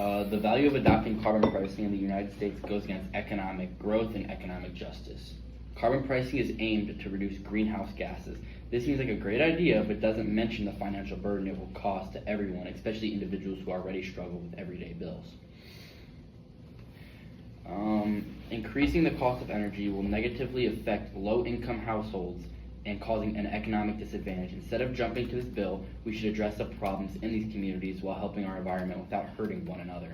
The value of adopting carbon pricing in the United States goes against economic growth and economic justice. Carbon pricing is aimed to reduce greenhouse gases. This seems like a great idea, but doesn't mention the financial burden it will cause to everyone, especially individuals who already struggle with everyday bills. Increasing the cost of energy will negatively affect low-income households and causing an economic disadvantage. Instead of jumping to this bill, we should address the problems in these communities while helping our environment without hurting one another.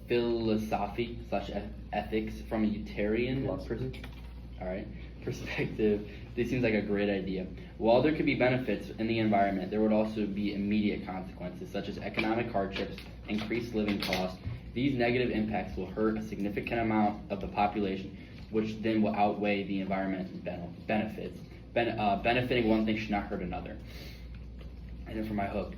Philosophy / ethics from a utilitarian perspective, this seems like a great idea. While there could be benefits in the environment, there would also be immediate consequences such as economic hardships, increased living costs. These negative impacts will hurt a significant amount of the population, which then will outweigh the environmental benefits. Benefiting one thing should not hurt another. And then for my hook,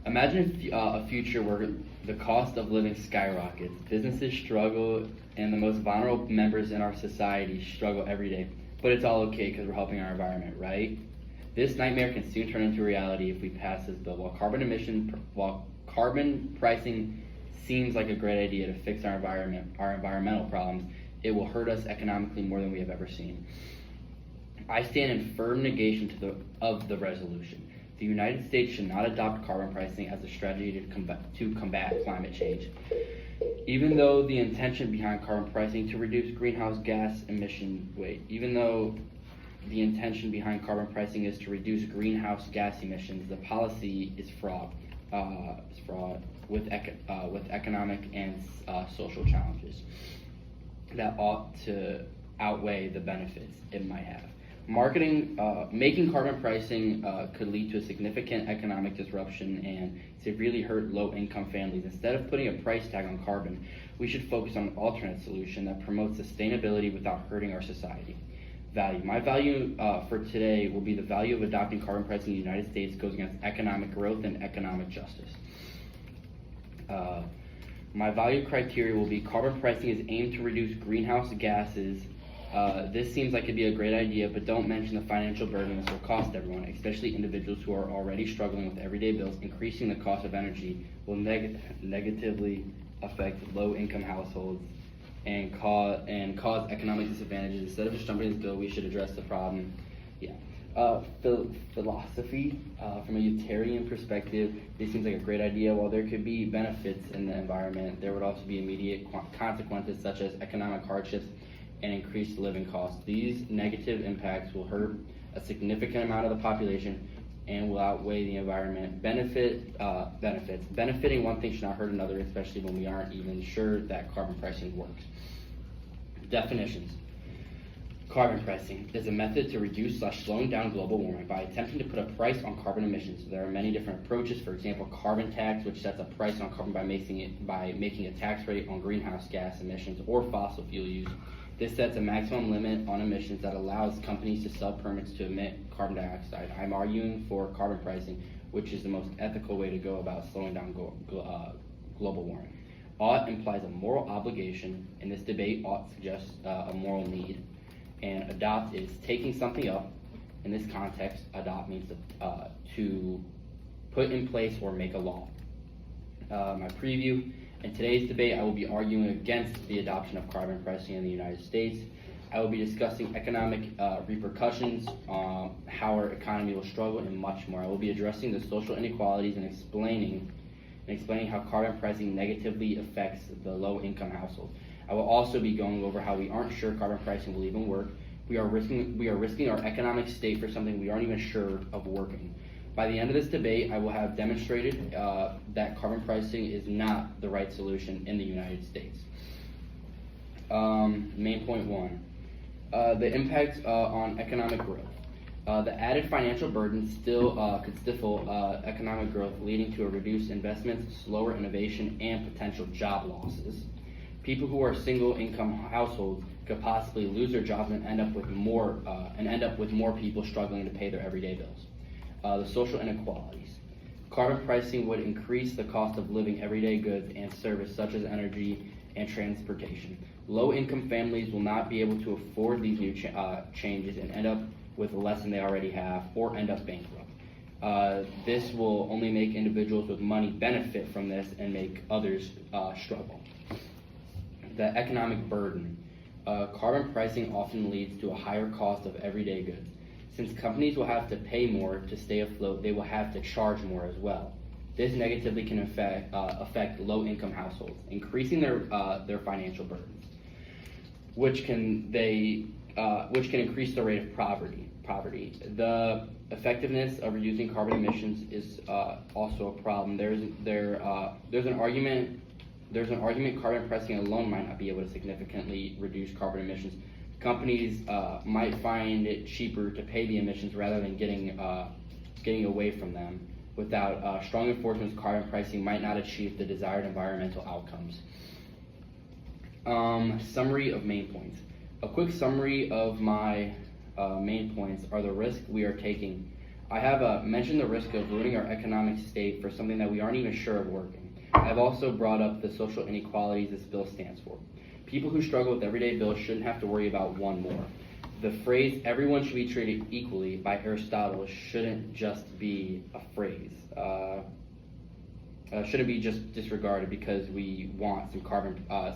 imagine a future where the cost of living skyrockets, businesses struggle, and the most vulnerable members in our society struggle every day. But it's all okay because we're helping our environment, right? This nightmare can soon turn into reality if we pass this bill. While carbon pricing seems like a great idea to fix our environmental problems, it will hurt us economically more than we have ever seen. I stand in firm negation of the resolution. The United States should not adopt carbon pricing as a strategy to combat climate change. Even though the intention behind carbon pricing to reduce greenhouse gas emission even though the intention behind carbon pricing is to reduce greenhouse gas emissions, the policy is fraught with economic and social challenges that ought to outweigh the benefits it might have. Making carbon pricing could lead to a significant economic disruption and severely hurt low-income families. Instead of putting a price tag on carbon, we should focus on an alternate solution that promotes sustainability without hurting our society. Value. My value for today will be the value of adopting carbon pricing in the United States goes against economic growth and economic justice. My value criteria will be carbon pricing is aimed to reduce greenhouse gases. This seems like it'd be a great idea, but don't mention the financial burden this will cost everyone, especially individuals who are already struggling with everyday bills. Increasing the cost of energy will negatively affect low-income households and cause economic disadvantages. Instead of just jumping to this bill, we should address the problem. Philosophy from a utilitarian perspective, this seems like a great idea. While there could be benefits in the environment, there would also be immediate consequences such as economic hardships and increased living costs. These negative impacts will hurt a significant amount of the population and will outweigh the environment benefits. Benefiting one thing should not hurt another, especially when we aren't even sure that carbon pricing works. Definitions. Carbon pricing is a method to reduce / slowing down global warming by attempting to put a price on carbon emissions. There are many different approaches. For example, carbon tax, which sets a price on carbon by making a tax rate on greenhouse gas emissions or fossil fuel use. This sets a maximum limit on emissions that allows companies to sell permits to emit carbon dioxide. I'm arguing for carbon pricing, which is the most ethical way to go about slowing down global warming. Ought implies a moral obligation. In this debate, ought suggests a moral need. And adopt is taking something up. In this context, adopt means to put in place or make a law. My preview. In today's debate, I will be arguing against the adoption of carbon pricing in the United States. I will be discussing economic repercussions, how our economy will struggle, and much more. I will be addressing the social inequalities and explaining how carbon pricing negatively affects the low-income households. I will also be going over how we aren't sure carbon pricing will even work. We are risking our economic state for something we aren't even sure of working. By the end of this debate, I will have demonstrated that carbon pricing is not the right solution in the United States. Main point 1. The impact on economic growth. The added financial burden could stifle economic growth, leading to a reduced investment, slower innovation, and potential job losses. People who are single-income households could possibly lose their jobs and end up with more people struggling to pay their everyday bills. The social inequalities. Carbon pricing would increase the cost of living everyday goods and service such as energy and transportation. Low-income families will not be able to afford these new changes and end up with less than they already have or end up bankrupt. This will only make individuals with money benefit from this and make others struggle. The economic burden. Carbon pricing often leads to a higher cost of everyday goods. Since companies will have to pay more to stay afloat, they will have to charge more as well. This negatively can affect low-income households, increasing their financial burdens, which can increase the rate of poverty. The effectiveness of reducing carbon emissions is also a problem. There's an argument carbon pricing alone might not be able to significantly reduce carbon emissions. Companies might find it cheaper to pay the emissions rather than getting away from them. Without strong enforcement, carbon pricing might not achieve the desired environmental outcomes. Summary of main points. A quick summary of my main points are the risk we are taking. I have mentioned the risk of ruining our economic state for something that we aren't even sure of working. I've also brought up the social inequalities this bill stands for. People who struggle with everyday bills shouldn't have to worry about one more. The phrase, everyone should be treated equally, by Aristotle shouldn't just be a phrase. Shouldn't be just disregarded because we want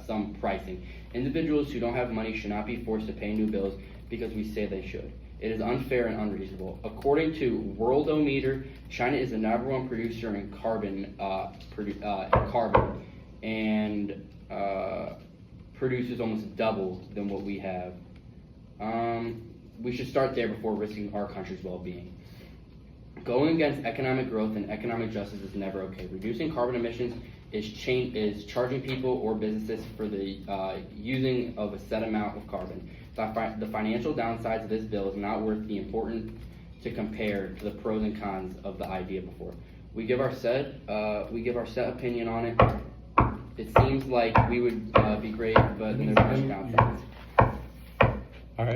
some pricing. Individuals who don't have money should not be forced to pay new bills because we say they should. It is unfair and unreasonable. According to Worldometer, China is the #1 producer in carbon, and produces almost double than what we have. We should start there before risking our country's well-being. Going against economic growth and economic justice is never okay. Reducing carbon emissions is charging people or businesses for the using of a set amount of carbon. The financial downsides of this bill is not worth the importance to compare to the pros and cons of the idea before. We give our set opinion on it. It seems like we would be great, but then there's much downsides. All right.